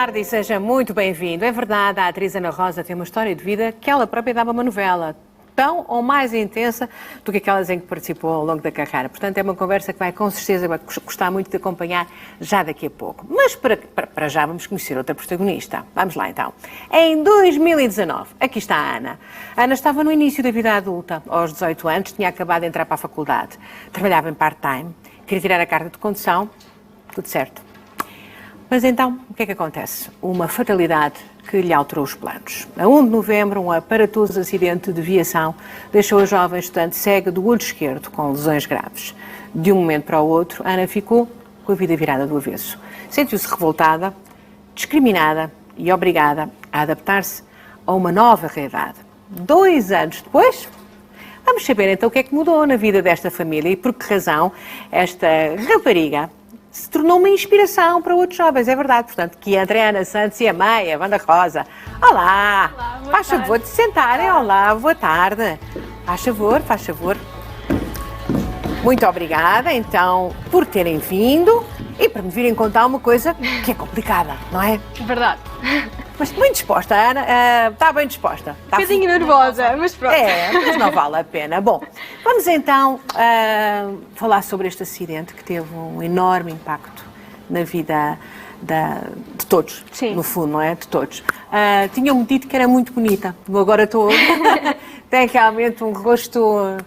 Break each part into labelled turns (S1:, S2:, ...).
S1: tarde e seja muito bem-vindo. É verdade, a atriz Ana Rosa tem uma história de vida que ela própria dava uma novela, tão ou mais intensa do que aquelas em que participou ao longo da carreira. Portanto, é uma conversa que vai com certeza gostar muito de acompanhar já daqui a pouco. Mas para já vamos conhecer outra protagonista. Vamos lá então. Em 2019, aqui está a Ana. A Ana estava no início da vida adulta, aos 18 anos, tinha acabado de entrar para a faculdade. Trabalhava em part-time, queria tirar a carta de condução, tudo certo. Mas então, o que é que acontece? Uma fatalidade que lhe alterou os planos. A 1 de novembro, um aparatoso acidente de viação deixou a jovem estudante cega do olho esquerdo, com lesões graves. De um momento para o outro, Ana ficou com a vida virada do avesso. Sentiu-se revoltada, discriminada e obrigada a adaptar-se a uma nova realidade. 2 anos depois, vamos saber então o que é que mudou na vida desta família e por que razão esta rapariga se tornou uma inspiração para outros jovens, é verdade. Portanto, que entre a Ana Santos e a mãe, a Wanda Rosa. Olá! Faz favor de se sentarem. Olá, boa tarde. Faz favor. Muito obrigada, então, por terem vindo e por me virem contar uma coisa que é complicada, não é?
S2: Verdade.
S1: Mas muito disposta, a Ana. Está bem disposta.
S2: Um bocadinho nervosa, mas pronto.
S1: É, mas não vale a pena. Bom, vamos então falar sobre este acidente que teve um enorme impacto na vida de todos.
S2: Sim.
S1: No fundo, não é? De todos. Tinham-me dito que era muito bonita. Agora estou... Tem realmente um rosto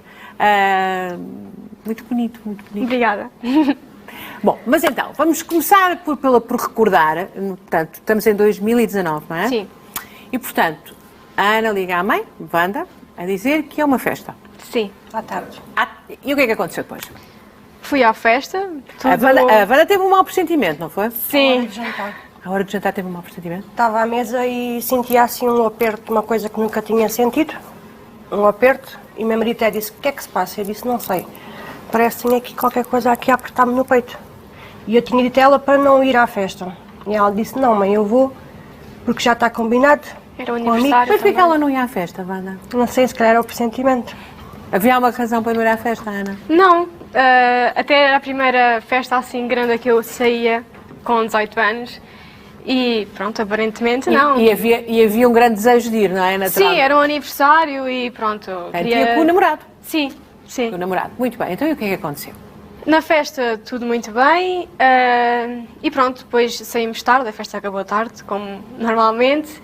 S1: muito bonito, muito bonito.
S2: Obrigada.
S1: Bom, mas então, vamos começar por recordar, portanto, estamos em 2019, não é?
S2: Sim.
S1: E, portanto, a Ana liga à mãe, Wanda, a dizer que é uma festa.
S2: Sim.
S3: À tarde.
S1: E o que é que aconteceu depois?
S2: Fui à festa.
S1: A Wanda teve um mau pressentimento, não foi?
S2: Sim.
S1: A hora de jantar teve um mau pressentimento?
S3: Estava à mesa e sentia assim um aperto, uma coisa que nunca tinha sentido. Um aperto. E meu marido até disse, o que é que se passa? Eu disse, não sei. Parece que tinha aqui qualquer coisa aqui a apertar-me no peito. E eu tinha dito a ela para não ir à festa. E ela disse, não mãe, eu vou, porque já está combinado.
S2: Era o
S1: Mas
S2: aniversário.
S1: porquê que ela não ia à festa, Wanda?
S3: Não sei, se calhar era o pressentimento.
S1: Havia uma razão para não ir à festa, Ana?
S2: Não. Até era a primeira festa assim grande que eu saía com 18 anos. E pronto, aparentemente não.
S1: E havia um grande desejo de ir, não é?
S2: Sim, era um aniversário e pronto.
S1: Ia com o namorado.
S2: Sim.
S1: Com o namorado. Muito bem. Então e o que é que aconteceu?
S2: Na festa tudo muito bem e pronto, depois saímos tarde, a festa acabou tarde, como normalmente.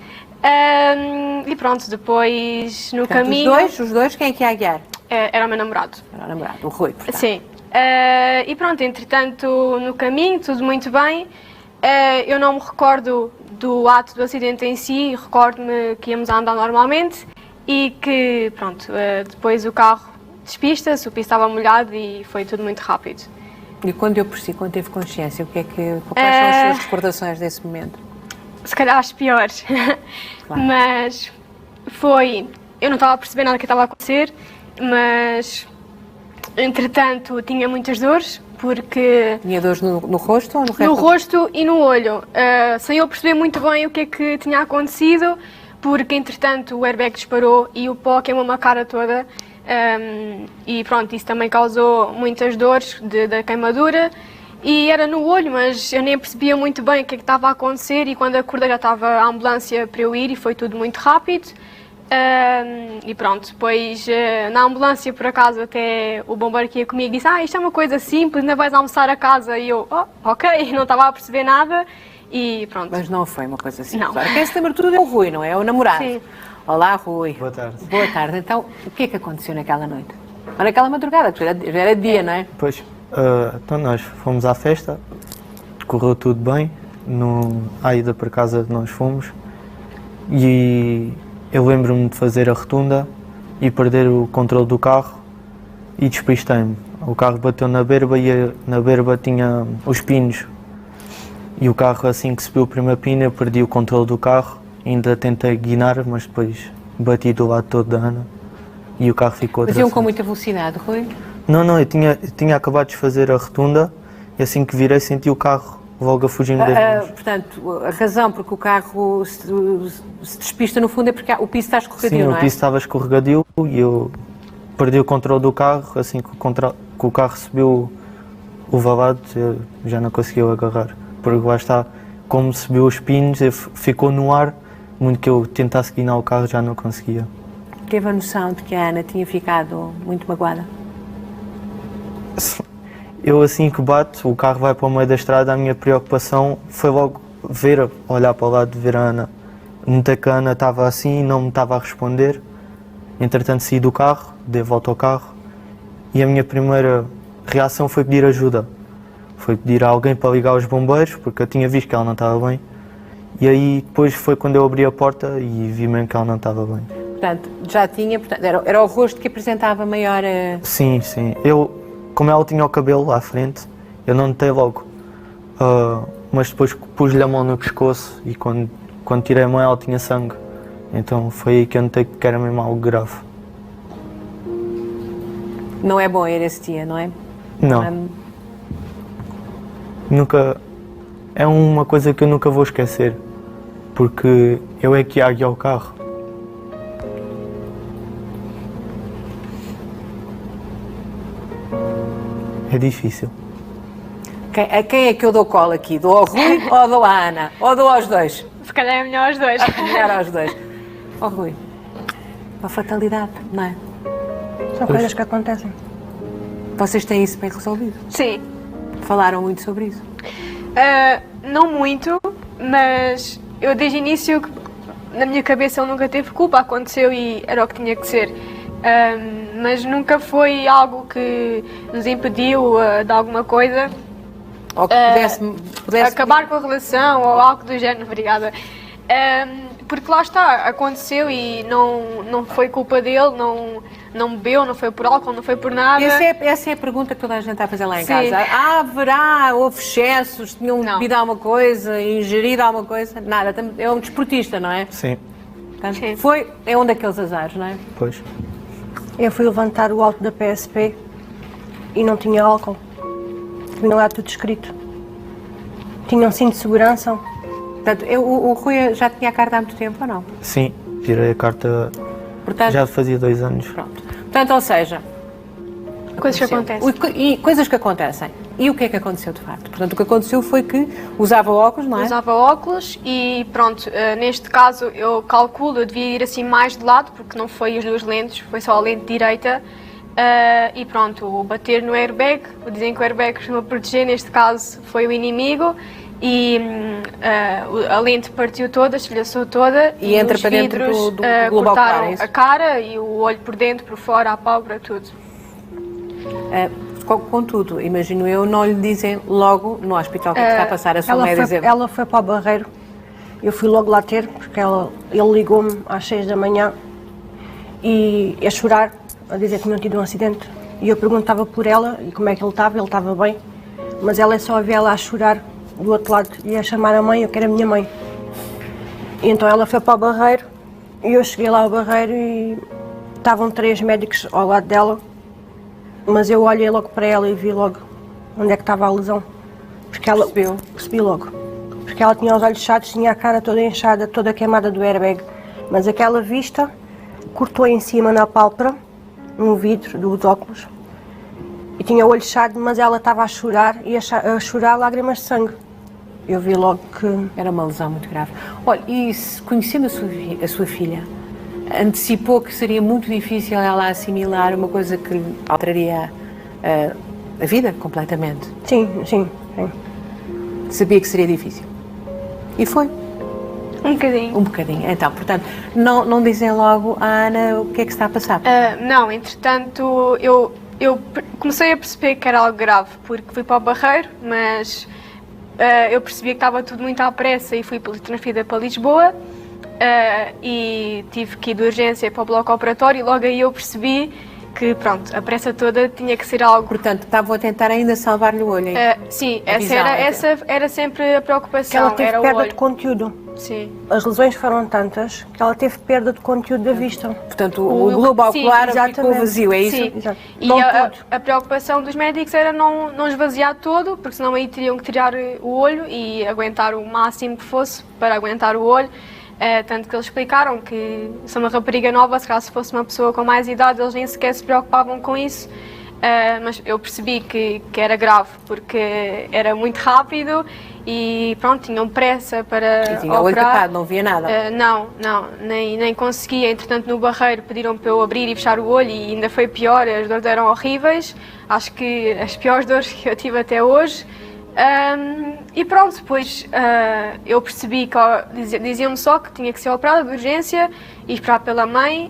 S2: E pronto, depois no
S1: Portanto,
S2: caminho...
S1: Os dois, quem é que ia guiar?
S2: Era o meu namorado.
S1: Era o namorado, o Rui, portanto.
S2: Sim. E pronto, entretanto, no caminho, tudo muito bem. Eu não me recordo do ato do acidente em si, recordo-me que íamos a andar normalmente e que, pronto, depois o carro despista-se, o piso estava molhado e foi tudo muito rápido.
S1: E quando teve consciência, quais são as suas recordações desse momento?
S2: Se calhar as piores.
S1: Claro.
S2: Mas eu não estava a perceber nada que estava a acontecer, mas entretanto tinha muitas dores, porque...
S1: Tinha dores no rosto ou no resto?
S2: No rosto e no olho. Sem eu perceber muito bem o que é que tinha acontecido, porque entretanto o airbag disparou e o pó queimou-me a cara toda. E pronto, isso também causou muitas dores da queimadura e era no olho, mas eu nem percebia muito bem o que é que estava a acontecer e quando acordei já estava a ambulância para eu ir e foi tudo muito rápido. E pronto, depois na ambulância por acaso até o bombeiro que ia comigo disse, isto é uma coisa simples, ainda vais almoçar a casa e eu, ok, não estava a perceber nada e pronto.
S1: Mas não foi uma coisa simples.
S2: Não.
S1: Quem se lembra de tudo é o Rui, não é? O namorado.
S2: Sim.
S1: Olá, Rui.
S4: Boa tarde.
S1: Boa tarde. Então, o que é que aconteceu naquela noite? Ou naquela madrugada, que já era dia, não é?
S4: Pois, então nós fomos à festa, correu tudo bem, à ida para casa nós fomos e eu lembro-me de fazer a rotunda e perder o controle do carro e despistei-me. O carro bateu na berba e na berba tinha os pinos e o carro assim que subiu a primeira pina eu perdi o controle do carro. Ainda tentei guinar, mas depois bati do lado todo da Ana e o carro ficou
S1: Mas iam
S4: atrasado.
S1: com muita velocidade, Rui?
S4: Não, eu tinha acabado de fazer a rotunda e assim que virei senti o carro logo a fugir-me das mãos.
S1: Portanto, a razão porque o carro se despista no fundo é porque o piso está escorregadio,
S4: Sim,
S1: não
S4: o
S1: é?
S4: piso estava escorregadio e eu perdi o controle do carro, assim que o carro subiu o valado eu já não conseguia agarrar, porque lá está, como subiu os pinos, ficou no ar, muito que eu tentasse guinar o carro já não conseguia.
S1: Teve a noção de que a Ana tinha ficado muito magoada?
S4: Eu assim que bato, o carro vai para o meio da estrada, a minha preocupação foi logo olhar para o lado, ver a Ana. Notei que a Ana estava assim e não me estava a responder. Entretanto saí do carro, dei volta ao carro e a minha primeira reação foi pedir ajuda. Foi pedir a alguém para ligar os bombeiros, porque eu tinha visto que ela não estava bem. E aí depois foi quando eu abri a porta e vi mesmo que ela não estava bem.
S1: Portanto, já tinha, era o rosto que apresentava maior...
S4: Sim. Como ela tinha o cabelo lá à frente, eu não notei logo. Mas depois pus-lhe a mão no pescoço e quando tirei a mão ela tinha sangue. Então foi aí que eu notei que era mesmo algo grave.
S1: Não é bom ir esse dia, não é?
S4: Não. Nunca... É uma coisa que eu nunca vou esquecer. Porque eu é que ia guiar o carro. É difícil.
S1: A quem é que eu dou cola aqui? Dou ao Rui ou dou à Ana? Ou dou aos dois?
S2: Se calhar é melhor os dois.
S1: Melhor aos dois. Ó Rui, uma fatalidade, não é?
S3: São coisas que acontecem.
S1: Vocês têm isso bem resolvido?
S2: Sim.
S1: Falaram muito sobre isso?
S2: Não muito, mas eu desde o início, na minha cabeça ele nunca teve culpa, aconteceu e era o que tinha que ser. Mas nunca foi algo que nos impediu de alguma coisa.
S1: Ou que pudesse
S2: Acabar com a relação ou algo do género, obrigada. Porque lá está, aconteceu e não foi culpa dele, não bebeu, não foi por álcool, não foi por nada.
S1: Essa é a pergunta que toda a gente está a fazer lá em
S2: Sim.
S1: casa. Houve excessos, tinham bebido alguma coisa, ingerido alguma coisa? Nada, é um desportista, não é?
S4: Sim.
S1: Portanto,
S2: Sim.
S1: é um daqueles azares, não é?
S4: Pois.
S3: Eu fui levantar o auto da PSP e não tinha álcool. Vinha lá tudo escrito. Tinha um cinto de segurança.
S1: Portanto, o Rui já tinha a carta há muito tempo ou não?
S4: Sim, tirei a carta
S1: Portanto,
S4: já fazia 2 anos.
S1: Pronto. Portanto, ou seja...
S2: Coisas que acontecem.
S1: E coisas que acontecem. E o que é que aconteceu de facto? Portanto, o que aconteceu foi que usava óculos, não é?
S2: Usava óculos e pronto, neste caso eu calculo, eu devia ir assim mais de lado, porque não foi as duas lentes, foi só a lente direita. E pronto, o bater no airbag, dizem que o airbag costuma proteger, neste caso foi o inimigo. E a lente partiu toda, estilhaçou toda
S1: E entra
S2: os
S1: para dentro
S2: vidros
S1: do globo ocular,
S2: cortaram
S1: é isso?
S2: a cara e o olho por dentro, por fora, a pálpebra, tudo.
S1: Contudo, imagino eu, não lhe dizem logo no hospital que está a passar a sua média.
S3: Ela foi para o Barreiro. Eu fui logo lá ter, porque ele ligou-me às 6 da manhã e a chorar, a dizer que tinham tido um acidente. E eu perguntava por ela e como é que ele estava bem. Mas ela só havia lá a chorar do outro lado e a chamar a mãe, eu que era a minha mãe. E então ela foi para o Barreiro e eu cheguei lá ao Barreiro e estavam 3 médicos ao lado dela. Mas eu olhei logo para ela e vi logo onde é que estava a lesão. Porque ela percebi logo. Porque ela tinha os olhos fechados, tinha a cara toda inchada, toda queimada do airbag. Mas aquela vista cortou em cima na pálpebra, no vidro dos óculos. E tinha o olho fechado, mas ela estava a chorar e a chorar lágrimas de sangue. Eu vi logo que...
S1: Era uma lesão muito grave. Olha, e conhecendo a sua filha, antecipou que seria muito difícil ela assimilar uma coisa que lhe alteraria a vida completamente?
S3: Sim.
S1: Sabia que seria difícil? E foi?
S2: Um bocadinho.
S1: Um bocadinho. Então, portanto, não dizem logo à Ana o que é que está a passar?
S2: Não, entretanto, eu comecei a perceber que era algo grave, porque fui para o Barreiro, mas eu percebi que estava tudo muito à pressa e fui transferida para Lisboa. E tive que ir de urgência para o bloco operatório e logo aí eu percebi que, pronto, a pressa toda tinha que ser algo...
S1: Portanto, estavam a tentar ainda salvar-lhe o olho.
S2: Sim, essa era sempre a preocupação,
S3: que ela teve
S2: era o
S3: perda
S2: olho.
S3: de conteúdo.
S2: Sim.
S3: As lesões foram tantas que ela teve perda de conteúdo da vista.
S1: Portanto, o globo ocular ficou vazio, é isso?
S2: Sim.
S3: Exato.
S2: E
S3: Não
S2: a preocupação dos médicos era não esvaziar todo, porque senão aí teriam que tirar o olho e aguentar o máximo que fosse para aguentar o olho. Tanto que eles explicaram que se uma rapariga nova, se caso fosse uma pessoa com mais idade, eles nem sequer se preocupavam com isso. Mas eu percebi que era grave, porque era muito rápido e pronto, tinham pressa para
S1: E tinha o olho
S2: operar.
S1: tapado, não via nada.
S2: Nem conseguia. Entretanto, no barreiro pediram para eu abrir e fechar o olho e ainda foi pior, as dores eram horríveis. Acho que as piores dores que eu tive até hoje. E pronto, depois eu percebi que diziam-me só que tinha que ser operada de urgência e esperar pela mãe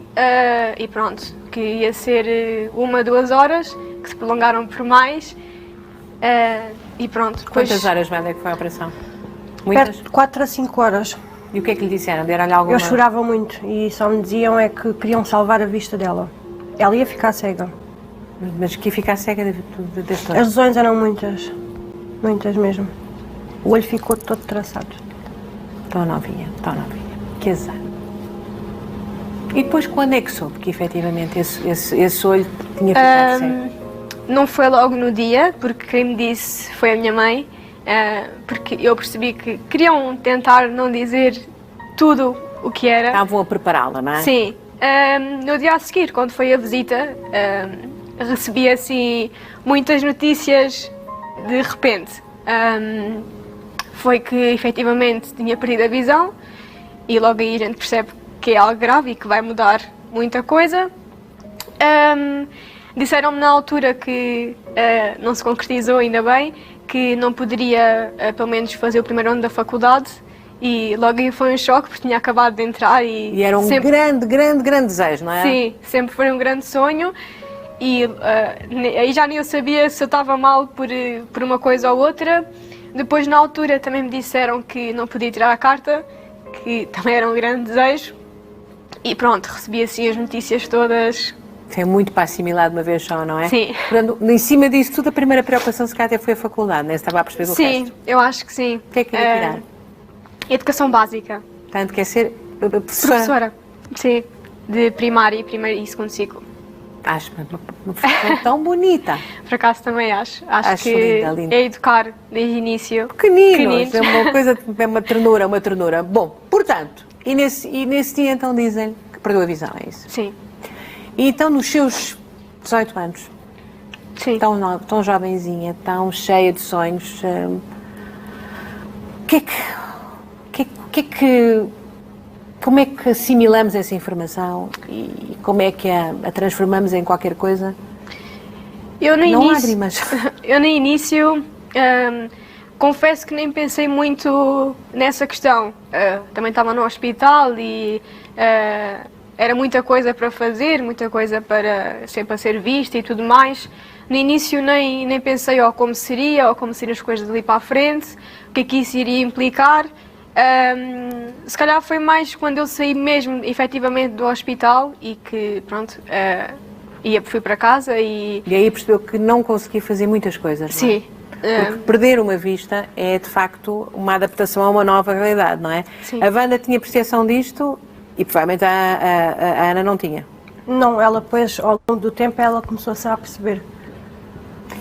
S2: e pronto, que ia ser 1-2 horas, que se prolongaram por mais e pronto. Depois,
S1: Quantas horas, Wanda, é que foi a operação? Muitas?
S3: Perto de 4 a 5 horas.
S1: E o que é que lhe disseram? Deram-lhe alguma...
S3: Eu chorava muito e só me diziam é que queriam salvar a vista dela. Ela ia ficar cega.
S1: Mas que ia ficar cega deste olho?
S3: As lesões eram muitas. Muitas mesmo. O olho ficou todo traçado.
S1: Tão novinha, tão novinha. Que azar. E depois quando é que soube que efetivamente esse olho tinha ficado cego?
S2: não foi logo no dia, porque quem me disse foi a minha mãe, porque eu percebi que queriam tentar não dizer tudo o que era.
S1: Estavam a prepará-la, não é?
S2: Sim. No dia a seguir, quando foi a visita, recebi assim muitas notícias de repente. Foi que efetivamente tinha perdido a visão e logo aí a gente percebe que é algo grave e que vai mudar muita coisa. Disseram-me na altura que não se concretizou, ainda bem, que não poderia pelo menos fazer o primeiro ano da faculdade. E logo aí foi um choque, porque tinha acabado de entrar
S1: E era um grande desejo, não é?
S2: Sim, sempre foi um grande sonho. E aí já nem eu sabia se eu estava mal por uma coisa ou outra. Depois, na altura, também me disseram que não podia tirar a carta, que também era um grande desejo. E pronto, recebi assim as notícias todas.
S1: Foi muito para assimilar de uma vez só, não é?
S2: Sim.
S1: Portanto, em cima disso tudo, a primeira preocupação se calhar até foi a faculdade, nem se estava a perceber do
S2: Sim,
S1: resto.
S2: eu acho que sim.
S1: O que é que queria tirar?
S2: Educação básica.
S1: Portanto, quer ser professora.
S2: Professora, sim, de primário e segundo ciclo.
S1: Acho uma profissão tão bonita.
S2: Por acaso também acho. Acho que
S1: linda, linda.
S2: é educar desde o início.
S1: Pequeninos, é uma coisa, é uma ternura, uma ternura. Bom, portanto, e nesse dia então dizem que perdeu a visão, é isso?
S2: Sim,
S1: E então nos seus 18 anos,
S2: sim.
S1: tão jovenzinha, tão cheia de sonhos, como é que assimilamos essa informação e como é que a transformamos em qualquer coisa? Não lágrimas.
S2: Eu no início confesso que nem pensei muito nessa questão. Também estava no hospital e era muita coisa para fazer, muita coisa para ser vista e tudo mais. No início nem pensei como seria, ou como seriam as coisas dali para a frente, o que é que isso iria implicar. Se calhar foi mais quando eu saí mesmo, efetivamente, do hospital e que, pronto, fui para casa e...
S1: E aí percebeu que não conseguia fazer muitas coisas, não é?
S2: Sim.
S1: Porque perder uma vista é, de facto, uma adaptação a uma nova realidade, não é?
S2: Sim.
S1: A Wanda tinha percepção disto e, provavelmente, a Ana não tinha.
S3: Não, ela depois, ao longo do tempo, ela começou-se a perceber.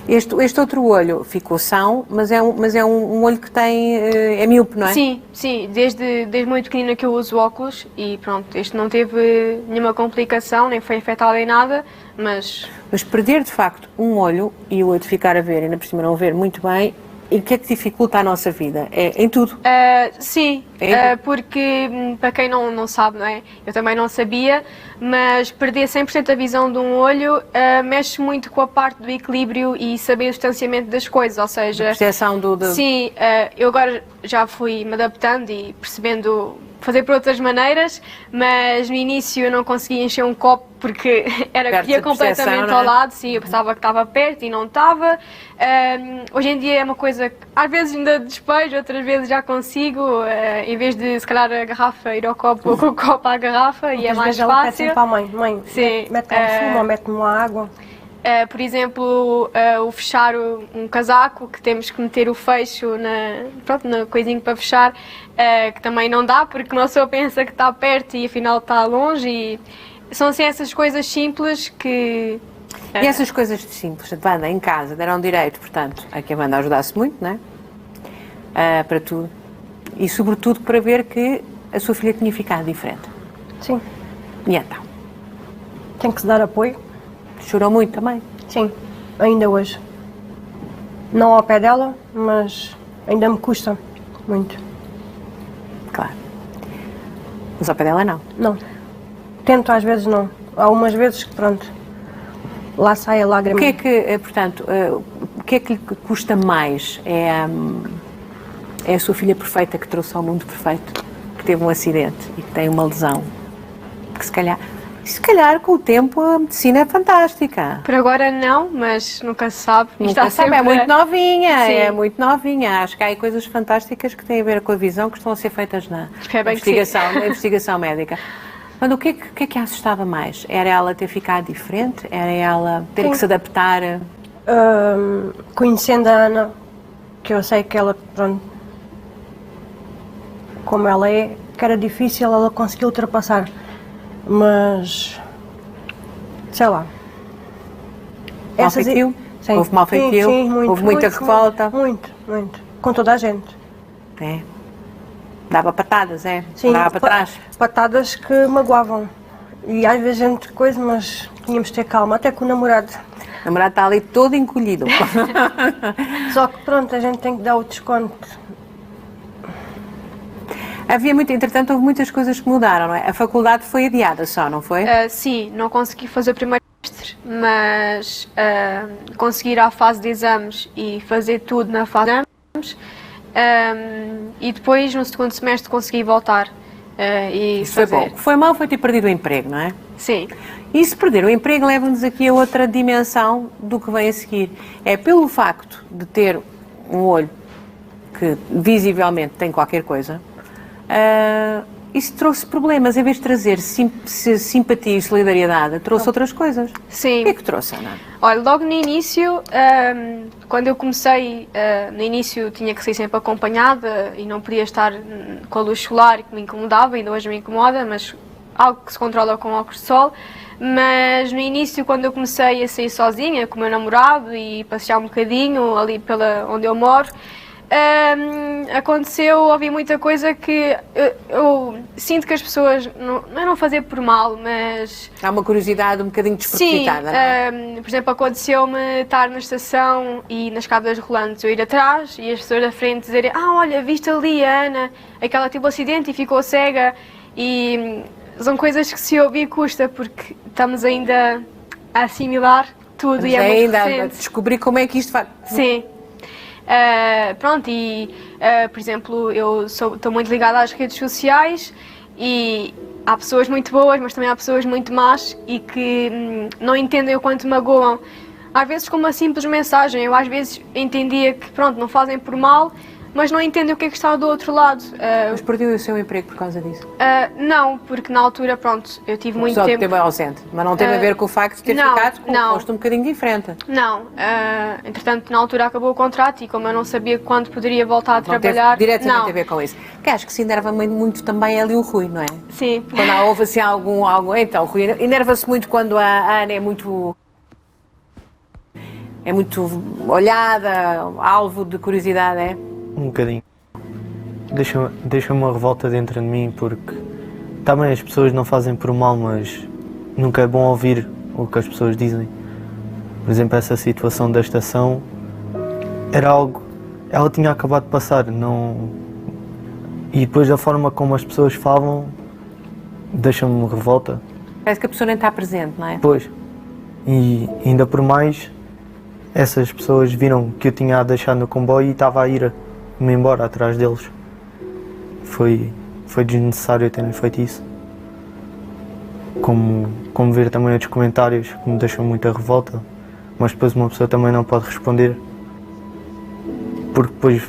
S1: Este outro olho ficou são, mas é um olho que tem... é míope, não é?
S2: Sim, desde muito pequenina que eu uso óculos e pronto, este não teve nenhuma complicação, nem foi afetado em nada, mas...
S1: Mas perder, de facto, um olho e o outro ficar a ver, ainda por cima não ver muito bem, e o que é que dificulta a nossa vida? É em tudo.
S2: Sim,
S1: É?
S2: porque para quem não sabe, não é? Eu também não sabia, mas perder 100% a visão de um olho mexe muito com a parte do equilíbrio e saber o distanciamento das coisas, ou seja...
S1: Percepção do...
S2: Sim, eu agora já fui me adaptando e percebendo fazer por outras maneiras, mas no início eu não conseguia encher um copo porque ia completamente ao lado, sim, eu pensava que estava perto e não estava. Hoje em dia é uma coisa que às vezes ainda despejo, outras vezes já consigo, em vez de se calhar a garrafa ir ao copo, ou com o copo à garrafa e é mais
S3: ela pede
S2: fácil.
S3: sempre à mãe,
S2: Sim,
S3: mete-me um sumo ou mete-me uma água.
S2: por exemplo, o fechar um casaco, que temos que meter o fecho na coisinha para fechar, que também não dá, porque uma pessoa pensa que está perto e afinal está longe. E são assim essas coisas simples que...
S1: E essas coisas simples, a Wanda em casa deram direito, portanto, a que a Wanda ajudasse muito, não é? Para tudo. E sobretudo para ver que a sua filha tinha ficado diferente.
S3: Sim,
S1: E então?
S3: tem que se dar apoio.
S1: Chorou muito também.
S3: Sim, ainda hoje. Não ao pé dela, mas Ainda me custa muito.
S1: Claro. Mas ao pé dela não.
S3: Não. Tento às vezes não. Há umas vezes que pronto, lá sai a lágrima.
S1: O que é que, portanto, o que é que lhe custa mais? É a sua filha perfeita que trouxe ao mundo perfeito, que teve um acidente e que tem uma lesão. Que se calhar com o tempo a medicina é fantástica.
S2: Por agora não, mas nunca se sabe.
S1: Nunca sabe, é muito novinha,
S2: Sim.
S1: é muito novinha. Acho que há aí coisas fantásticas que têm a ver com a visão que estão a ser feitas na na investigação médica. Mas o que é que a assustava mais? Era ela ter ficado diferente? Era ela ter
S3: Sim.
S1: que se adaptar?
S3: Conhecendo a Ana, que eu sei que ela, pronto, como ela é, que era difícil ela conseguir ultrapassar. Mas, sei lá.
S1: Mal feitio?
S3: Sim.
S1: Houve mal feitio?
S3: Sim, muito.
S1: Houve muita
S3: muito,
S1: revolta?
S3: Muito. Com toda a gente.
S1: É. Dava patadas, é?
S3: Sim,
S1: Dava para trás?
S3: patadas que magoavam. E às vezes gente coisa, mas tínhamos de ter calma, até com o namorado.
S1: O namorado está ali todo encolhido.
S3: Só que pronto, a gente tem que dar o desconto.
S1: Entretanto, houve muitas coisas que mudaram, não é? A faculdade foi adiada só, não foi?
S2: Sim, não consegui fazer o primeiro semestre, mas consegui ir à fase de exames e fazer tudo na fase de exames. E depois, no segundo semestre, consegui voltar e
S1: Isso foi
S2: fazer.
S1: bom. O que foi mal foi ter perdido o emprego, não é?
S2: Sim,
S1: E se perder o emprego leva-nos aqui a outra dimensão do que vem a seguir. É pelo facto de ter um olho que visivelmente tem qualquer coisa, isso trouxe problemas. Em vez de trazer simpatia e solidariedade, trouxe outras coisas.
S2: sim.
S1: O que é que trouxe, Ana?
S2: Olha, logo no início, quando eu comecei, no início tinha que ser sempre acompanhada e não podia estar com a luz solar, que me incomodava, ainda hoje me incomoda, mas algo que se controla com óculos de sol. Mas no início, quando eu comecei a sair sozinha com o meu namorado e passear um bocadinho ali pela onde eu moro, ouvi muita coisa que eu sinto que as pessoas não fazer por mal, mas
S1: Há uma curiosidade um bocadinho despropositada, não é?
S2: por exemplo, aconteceu-me estar na estação e nas escadas rolantes eu ir atrás e as pessoas da frente dizerem: olha, viste ali a Ana, aquela teve um acidente e ficou cega. E são coisas que se ouvir custa, porque estamos ainda a assimilar tudo.
S1: Mas
S2: e é muito
S1: ainda a
S2: recente.
S1: descobrir como é que isto faz.
S2: Sim. Por exemplo, eu estou muito ligada às redes sociais e há pessoas muito boas, mas também há pessoas muito más e que não entendem o quanto magoam. Às vezes com uma simples mensagem, eu às vezes entendia que pronto, não fazem por mal, mas não entendem o que é que está do outro lado.
S1: Mas perdeu o seu emprego por causa disso?
S2: Não, porque na altura, pronto, eu tive muito
S1: Só
S2: tempo...
S1: teve ausente, mas não teve a ver com o facto de ter
S2: não,
S1: ficado com
S2: não.
S1: um rosto um bocadinho diferente.
S2: Não, entretanto na altura acabou o contrato e como eu não sabia quando poderia voltar a
S1: Não teve
S2: trabalhar...
S1: diretamente
S2: não.
S1: a ver com isso. Que acho que se enerva muito também ali o Rui, não é?
S2: Sim.
S1: Quando houve assim então o Rui enerva-se muito quando a Ana é muito olhada, alvo de curiosidade, é?
S4: Um bocadinho. Deixa-me uma revolta dentro de mim, porque também as pessoas não fazem por mal, mas nunca é bom ouvir o que as pessoas dizem. Por exemplo, essa situação da estação era algo... Ela tinha acabado de passar, não... E depois da forma como as pessoas falam, deixa-me revolta.
S1: Parece que a pessoa nem está presente, não é?
S4: Pois. E ainda por mais, essas pessoas viram que eu tinha a deixar no comboio e estava a ir-me embora atrás deles. Foi desnecessário terem feito isso. Como ver também outros comentários que me deixam muita revolta, mas depois uma pessoa também não pode responder, porque depois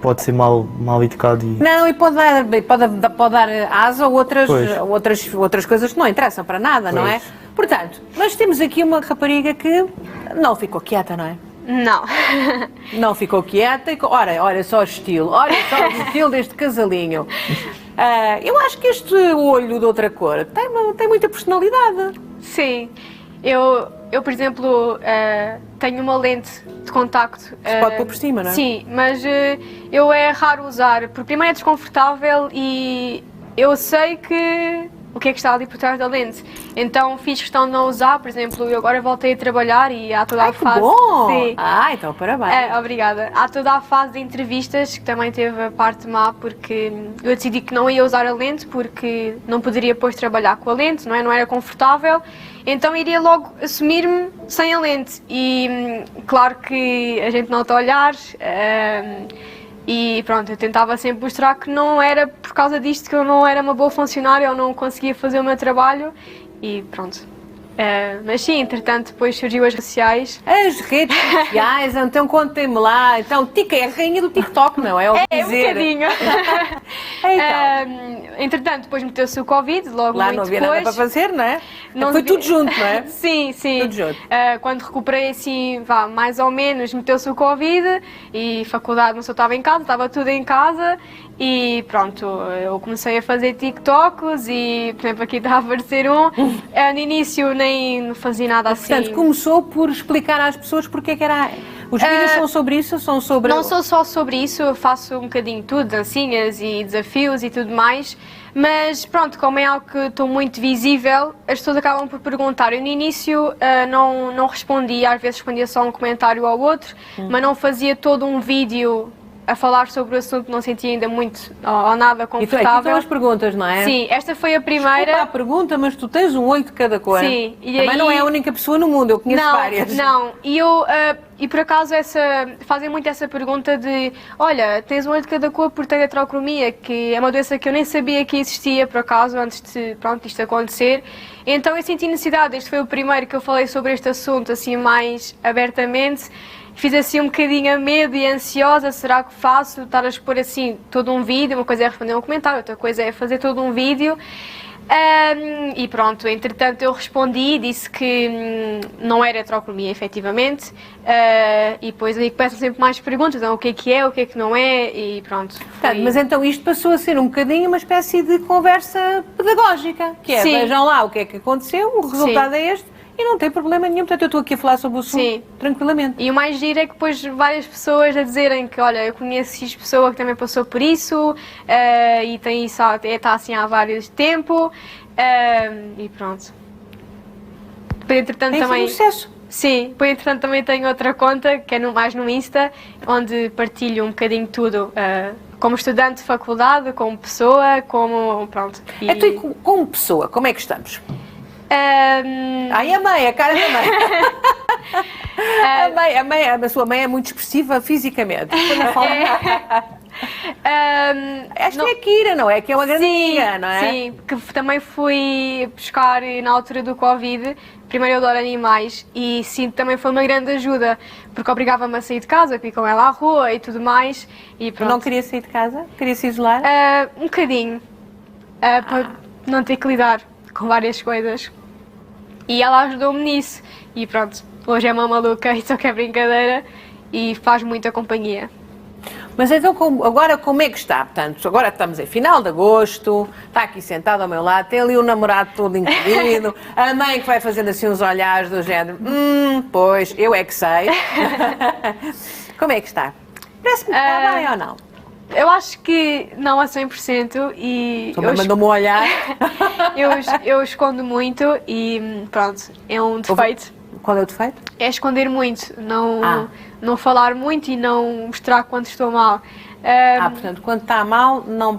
S4: pode ser mal educado e...
S1: Não, e pode dar asa a outras coisas que não interessam para nada, não é?
S4: Pois.
S1: Portanto, nós temos aqui uma rapariga que não ficou quieta, não é?
S2: Não.
S1: Não ficou quieta e... Olha só o estilo deste casalinho. Eu acho que este olho de outra cor tem muita personalidade.
S2: Sim. Eu por exemplo, tenho uma lente de contacto.
S1: Se pode pôr por cima, não é?
S2: Sim, mas eu é raro usar, porque primeiro é desconfortável e eu sei que o que é que está ali por trás da lente. Então fiz questão de não usar, por exemplo, eu agora voltei a trabalhar e há toda a
S1: Que
S2: fase...
S1: bom!
S2: Sim.
S1: Então parabéns.
S2: Obrigada. Há toda a fase de entrevistas que também teve a parte má, porque eu decidi que não ia usar a lente, porque não poderia depois trabalhar com a lente, não é? Não era confortável, então iria logo assumir-me sem a lente. E claro que a gente não está a olhar, e pronto, eu tentava sempre mostrar que não era por causa disto que eu não era uma boa funcionária, eu não conseguia fazer o meu trabalho, e pronto. Mas sim, entretanto, depois surgiu as redes sociais.
S1: As redes sociais, então contem-me lá. Então, Tica é a rainha do TikTok, não é?
S2: É um bocadinho.
S1: Então.
S2: Entretanto, depois meteu-se o Covid, logo
S1: Lá
S2: muito
S1: não havia
S2: depois.
S1: nada para fazer, não é?
S2: Não
S1: Foi
S2: havia-
S1: tudo junto, não é?
S2: Sim, sim.
S1: Tudo junto.
S2: Quando recuperei assim, mais ou menos, meteu-se o Covid e faculdade, não só estava em casa, estava tudo em casa e pronto, eu comecei a fazer TikToks e, por exemplo, aqui está a aparecer um. No início nem fazia nada assim.
S1: Portanto, começou por explicar às pessoas porque é que era... Os vídeos são sobre isso? São sobre...
S2: Não sou só sobre isso, eu faço um bocadinho de tudo, dancinhas e desafios e tudo mais, mas pronto, como é algo que estou muito visível, as pessoas acabam por perguntar. Eu no início não respondia, às vezes respondia só um comentário ao outro, mas não fazia todo um vídeo a falar sobre o assunto, não sentia ainda muito ou nada
S1: E tu, aqui
S2: confortável.
S1: estão as perguntas, não é?
S2: Sim, esta foi a primeira.
S1: Desculpa a pergunta, mas tu tens um 8 de cada cor.
S2: Sim, e
S1: Também
S2: aí-
S1: não é a única pessoa no mundo, eu conheço
S2: Não,
S1: várias.
S2: não. E por acaso fazem muito essa pergunta de, olha, tens um olho de cada cor por ter heterocromia, que é uma doença que eu nem sabia que existia, por acaso, antes de, pronto, isto acontecer. Então eu senti necessidade, este foi o primeiro que eu falei sobre este assunto, assim, mais abertamente. Fiz assim um bocadinho a medo e ansiosa, será que faço? Estar a expor assim todo um vídeo, uma coisa é responder um comentário, outra coisa é fazer todo um vídeo. E pronto, entretanto eu respondi, disse que não era heterocromia efetivamente, e depois aí começam sempre mais perguntas, então o que é, o que não é, e pronto.
S1: Portanto, mas então isto passou a ser um bocadinho uma espécie de conversa pedagógica, que é,
S2: Sim.
S1: vejam lá o que é que aconteceu, o resultado é este, e não tem problema nenhum, portanto eu estou aqui a falar sobre o assunto
S2: Sim.
S1: tranquilamente.
S2: E o mais giro é que depois várias pessoas a dizerem que, olha, eu conheço X pessoa que também passou por isso, e tem isso, está assim há vários tempo, e pronto. Depois, entretanto,
S1: Tem sido
S2: também...
S1: um sucesso.
S2: Sim, depois entretanto também tenho outra conta, que é mais no Insta, onde partilho um bocadinho tudo, como estudante de faculdade, como pessoa, como, pronto. E,
S1: Então, e como pessoa, como é que estamos?
S2: ahm,
S1: Ai, a mãe, a cara da mãe. A sua mãe é muito expressiva fisicamente. Quando ela fala, Esta é a Kira, não é? Que é uma grande amiga, não é?
S2: Sim, que também fui buscar na altura do Covid. Primeiro eu adoro animais e sinto também foi uma grande ajuda, porque obrigava-me a sair de casa, ir com ela à rua e tudo mais. E pronto.
S1: Não queria sair de casa? Queria se isolar?
S2: Um bocadinho, para não ter que lidar com várias coisas. E ela ajudou-me nisso. E pronto, hoje é uma maluca e só que é brincadeira e faz muita companhia.
S1: Mas então, agora como é que está? Portanto, agora estamos em final de agosto, está aqui sentado ao meu lado, tem ali o namorado todo incluído, a mãe que vai fazendo assim uns olhares do género, pois, eu é que sei. Como é que está? Parece-me que está bem ou não?
S2: Eu acho que não a 100% e
S1: Sua mãe mandou-me um olhar.
S2: eu escondo muito e pronto, é um defeito.
S1: Qual é o defeito?
S2: É esconder muito, não falar muito e não mostrar quando estou mal.
S1: Portanto, quando está mal, não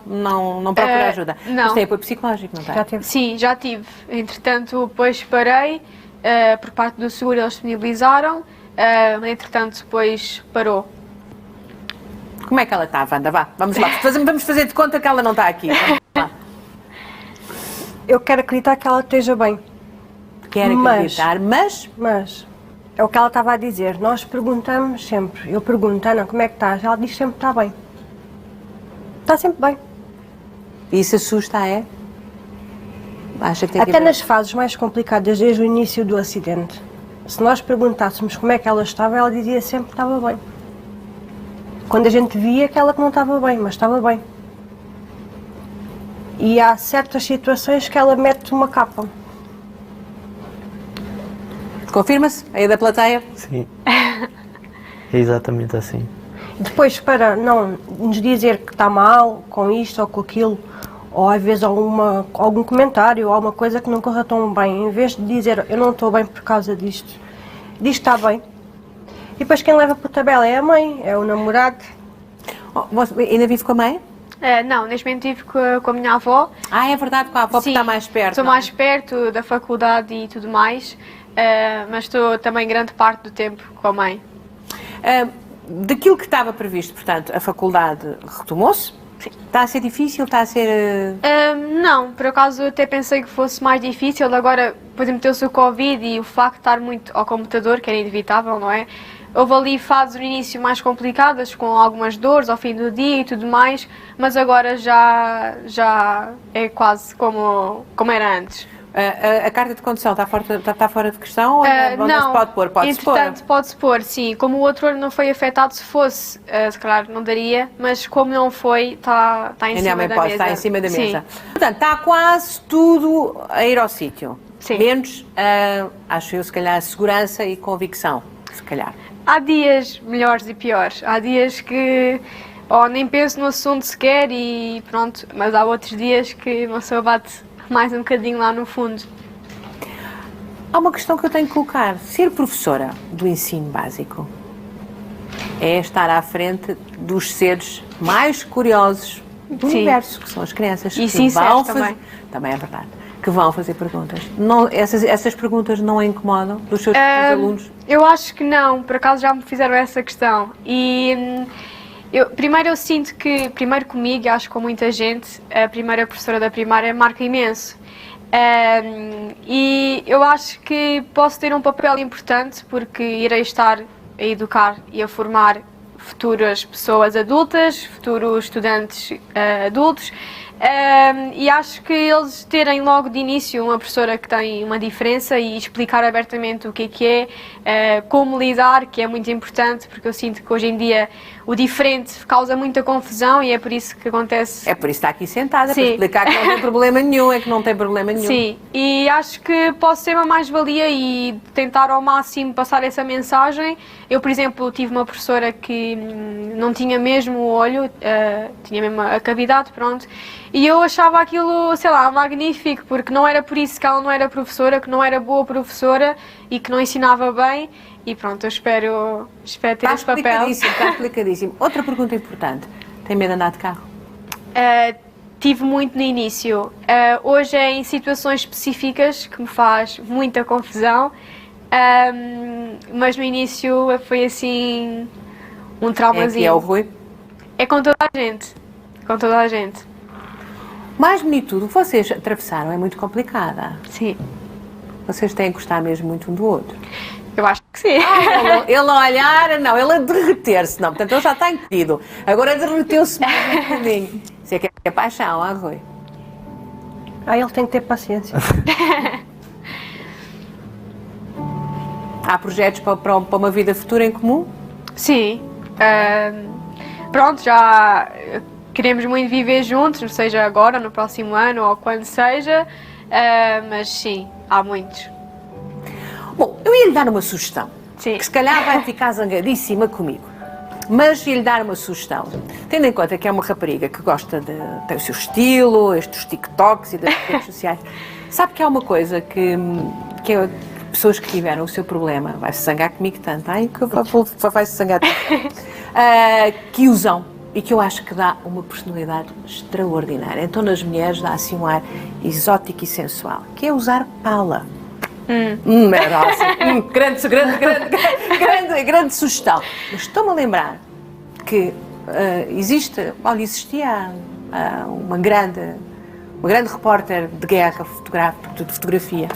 S1: procura ajuda.
S2: não.
S1: Mas tem apoio psicológico, não tem?
S3: Já teve.
S2: Sim, já tive. Entretanto, depois parei, por parte do seguro eles disponibilizaram, entretanto, depois parou.
S1: Como é que ela está, Wanda? Vá, vamos lá. Vamos fazer de conta que ela não está aqui. Vamos lá.
S3: Eu quero acreditar que ela esteja bem,
S1: Quero acreditar, mas...
S3: mas é o que ela estava a dizer. Nós perguntamos sempre. Eu pergunto, Ana, como é que estás? Ela diz sempre que está bem. Está sempre bem.
S1: Isso assusta, é? Acha que tem que
S3: Até
S1: haver-
S3: nas fases mais complicadas, desde o início do acidente. Se nós perguntássemos como é que ela estava, ela dizia sempre que estava bem. Quando a gente via que ela que não estava bem, mas estava bem. E há certas situações que ela mete uma capa.
S1: Confirma-se? Aí da plateia?
S4: Sim. É exatamente assim.
S3: Depois, para não nos dizer que está mal com isto ou com aquilo, ou às vezes algum comentário ou alguma coisa que não corra tão bem, em vez de dizer eu não estou bem por causa disto, diz que está bem. E depois quem leva por tabela é a mãe, é o namorado.
S1: Você ainda vive com a mãe?
S2: Não, neste momento vivo com a minha avó.
S1: É verdade, com a avó, porque está mais perto.
S2: Estou
S1: não é?
S2: mais perto da faculdade e tudo mais, mas estou também grande parte do tempo com a mãe.
S1: Daquilo que estava previsto, portanto, a faculdade retomou-se? Está a ser difícil? Está a ser...
S2: Não, por acaso eu até pensei que fosse mais difícil. Agora, por exemplo, meteu-se o Covid e o facto de estar muito ao computador, que era inevitável, não é? Houve ali fases no início mais complicadas, com algumas dores ao fim do dia e tudo mais, mas agora já é quase como era antes.
S1: A carta de condução está fora de questão ou não se pode pôr? Pode-se pôr?
S2: Entretanto, pode-se pôr, sim. Como o outro olho não foi afetado, se fosse, se calhar não daria, mas como não foi, está em cima da mesa.
S1: Está em cima da mesa.
S2: Sim.
S1: Portanto, está quase tudo a ir ao sítio.
S2: Sim.
S1: Menos, acho eu, se calhar, segurança e convicção, se calhar.
S2: Há dias melhores e piores. Há dias que nem penso no assunto sequer e pronto, mas há outros dias que uma pessoa bate mais um bocadinho lá no fundo.
S1: Há uma questão que eu tenho que colocar. Ser professora do ensino básico é estar à frente dos seres mais curiosos do universo, que são as crianças.
S2: E
S1: que
S2: sinceros também.
S1: Também é verdade. Que vão fazer perguntas. Não, essas perguntas não a incomodam dos seus alunos?
S2: Eu acho que não. Por acaso já me fizeram essa questão. E primeiro eu sinto que, primeiro comigo, acho que com muita gente, a primeira professora da primária marca imenso. E eu acho que posso ter um papel importante porque irei estar a educar e a formar futuras pessoas adultas, futuros estudantes adultos. E acho que eles terem logo de início uma professora que tem uma diferença e explicar abertamente o que é, como lidar, que é muito importante, porque eu sinto que hoje em dia o diferente causa muita confusão e é por isso que acontece.
S1: É por isso que está aqui sentada,
S2: Sim.
S1: para explicar que não tem problema nenhum, é que não tem problema nenhum.
S2: Sim, e acho que posso ser uma mais-valia e tentar ao máximo passar essa mensagem. Eu, por exemplo, tive uma professora que não tinha mesmo o olho, tinha mesmo a cavidade, pronto, e eu achava aquilo, sei lá, magnífico, porque não era por isso que ela não era professora, que não era boa professora e que não ensinava bem. E pronto, eu espero ter esse papel.
S1: Está explicadíssimo. Outra pergunta importante. Tem medo de andar de carro?
S2: Tive muito no início. Hoje é em situações específicas que me faz muita confusão. Mas no início foi assim um traumazinho.
S1: É o Rui?
S2: É com toda a gente. Com toda a gente.
S1: Mais bonito tudo, o que vocês atravessaram é muito complicada.
S2: Sim.
S1: Vocês têm que gostar mesmo muito um do outro.
S2: Eu acho que sim.
S1: Ele a olhar, não, ele a derreter-se, não. Portanto, ele já está impedido. Agora derreteu-se mais um bocadinho. Isso é que é paixão, Rui?
S3: Ele tem que ter paciência.
S1: Há projetos para uma vida futura em comum?
S2: Sim. Pronto, já queremos muito viver juntos, seja agora, no próximo ano ou quando seja. Mas sim, há muitos.
S1: Bom, eu ia lhe dar uma sugestão.
S2: Sim.
S1: Que se calhar vai ficar zangadíssima comigo. Mas ia lhe dar uma sugestão. Tendo em conta que é uma rapariga que gosta tem o seu estilo, estes TikToks e das redes sociais. Sabe que há uma coisa que pessoas que tiveram o seu problema, vai-se zangar comigo tanto, que vai-se zangar tanto, que usam e que eu acho que dá uma personalidade extraordinária. Então nas mulheres dá assim um ar exótico e sensual, que é usar pala. Grande sugestão. Mas estou-me a lembrar que existia uma grande repórter de guerra de fotografia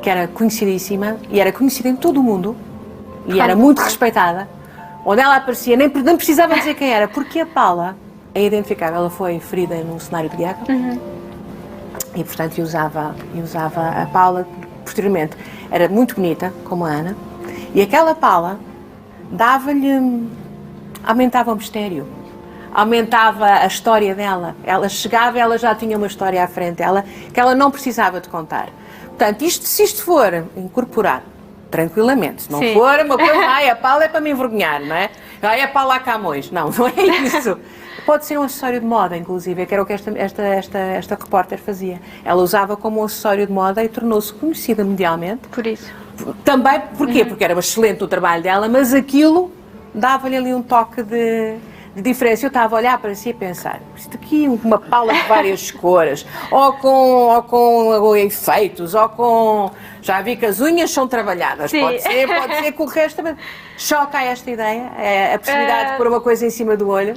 S1: que era conhecidíssima e era conhecida em todo o mundo e era muito respeitada. Onde ela aparecia, nem precisava dizer quem era, porque a pala é identificável. Ela foi ferida num cenário de guerra e, portanto, usava a pala. Posteriormente, era muito bonita, como a Ana, e aquela pala aumentava o mistério, aumentava a história dela. Ela chegava e ela já tinha uma história à frente dela que ela não precisava de contar. Portanto, se isto for incorporado tranquilamente, se não
S2: Sim.
S1: for uma coisa, a pala é para me envergonhar, não é? A pala a Camões. Não é isso. Pode ser um acessório de moda, inclusive, que era o que esta repórter fazia. Ela usava como um acessório de moda e tornou-se conhecida mundialmente.
S2: Por isso.
S1: Também, porquê? Porque era excelente o trabalho dela, mas aquilo dava-lhe ali um toque de diferença. Eu estava a olhar para si e pensar, isto aqui uma pala de várias cores, ou com efeitos, ou com... Já vi que as unhas são trabalhadas,
S2: Sim.
S1: pode ser que o resto também... Choca esta ideia, a possibilidade de pôr uma coisa em cima do olho.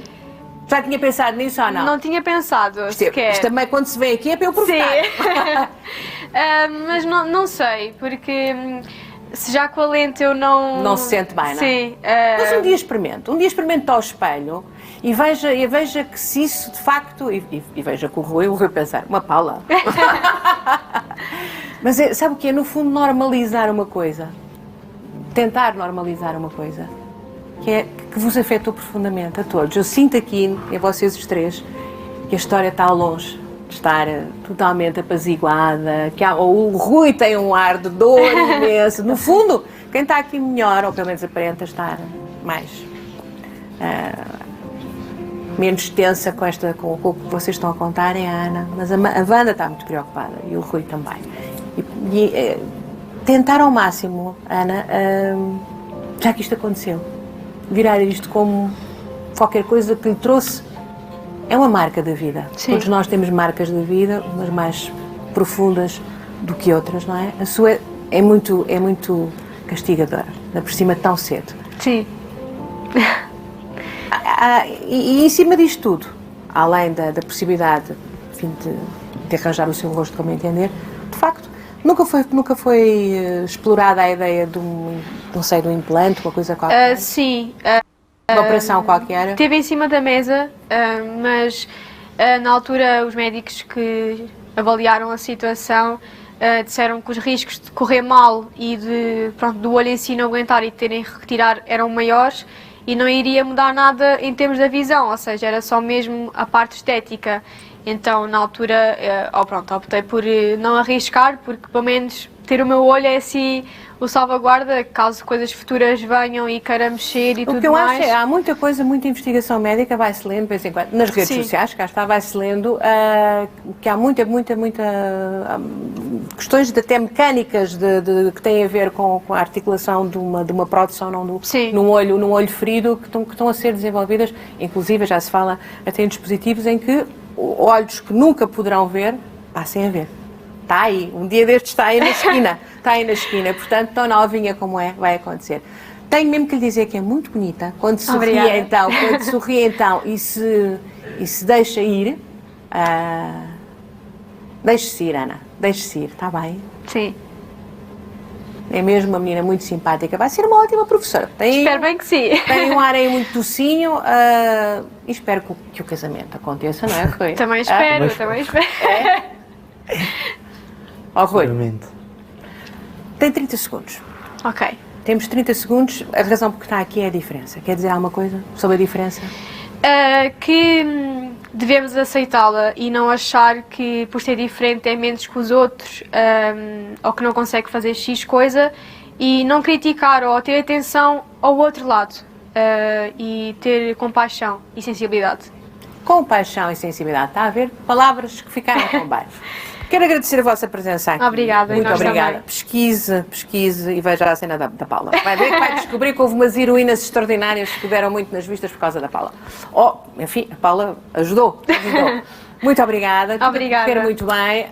S1: Já tinha pensado nisso ou não?
S2: Não tinha pensado sequer.
S1: Isto também quando se vê aqui é para eu provocar.
S2: Sim. Mas não sei, porque se já com a lente eu não...
S1: Não se sente bem, não é?
S2: Sim.
S1: Mas um dia experimente ao espelho e veja que se isso de facto... E veja que o Rui pensar, uma pala. Mas sabe o que é? No fundo, normalizar uma coisa. Tentar normalizar uma coisa. Que vos afetou profundamente a todos. Eu sinto aqui, em vocês os três, que a história está longe de estar totalmente apaziguada, que o Rui tem um ar de dor imenso. No fundo, quem está aqui melhor, ou pelo menos aparenta estar mais... menos tensa com o que vocês estão a contar é a Ana, mas a Wanda está muito preocupada e o Rui também. Tentar ao máximo, Ana, já que isto aconteceu, virar isto como qualquer coisa que lhe trouxe, é uma marca da vida.
S2: Sim.
S1: Todos nós temos marcas da vida, umas mais profundas do que outras, não é? A sua é muito castigadora, ainda por cima tão cedo.
S2: Sim.
S1: E em cima disto tudo, além da possibilidade, enfim, de arranjar o seu rosto, como entender, de facto, nunca foi explorada a ideia de um implante, uma coisa qualquer?
S2: Sim.
S1: Uma operação qualquer?
S2: Esteve em cima da mesa, mas na altura os médicos que avaliaram a situação disseram que os riscos de correr mal e do olho em si não aguentar e terem que retirar eram maiores e não iria mudar nada em termos da visão, ou seja, era só mesmo a parte estética. Então, na altura, optei por não arriscar, porque pelo menos ter o meu olho é assim o salvaguarda, caso coisas futuras venham e queira mexer e tudo mais.
S1: O que eu acho é, há muita coisa, muita investigação médica, vai-se lendo de vez em quando, nas redes
S2: Sim.
S1: sociais, cá está, vai-se lendo, que há muita questões até mecânicas que têm a ver com a articulação de uma prótese ou não num olho ferido, que estão a ser desenvolvidas, inclusive já se fala até em dispositivos em que olhos que nunca poderão ver, passem a ver. Está aí, um dia destes está aí na esquina, portanto, tão novinha como vai acontecer. Tenho mesmo que lhe dizer que é muito bonita, quando sorri então e se deixa ir, deixe-se ir, Ana, deixe-se ir, está bem?
S2: Sim.
S1: É mesmo uma menina muito simpática, vai ser uma ótima professora.
S2: Espero bem que sim.
S1: Tem um ar aí muito docinho e espero que o casamento aconteça, não é, Rui?
S2: Também espero, também espero.
S1: Ó, Rui,
S4: Seguramente.
S1: tem 30 segundos.
S2: Ok.
S1: Temos 30 segundos, a razão por que está aqui é a diferença. Quer dizer alguma coisa sobre a diferença?
S2: Que devemos aceitá-la e não achar que por ser diferente é menos que os outros ou que não consegue fazer X coisa e não criticar ou ter atenção ao outro lado e ter compaixão e sensibilidade.
S1: Compaixão e sensibilidade, está a ver? Palavras que ficaram com baixo. Quero agradecer a vossa presença aqui.
S2: Obrigada,
S1: muito
S2: e nós
S1: obrigada.
S2: também.
S1: Pesquise e veja a cena da Paula. Vai ver que vai descobrir que houve umas heroínas extraordinárias que deram muito nas vistas por causa da Paula. Enfim, a Paula ajudou. Muito obrigada.
S2: Obrigada.
S1: Tudo a correr muito bem.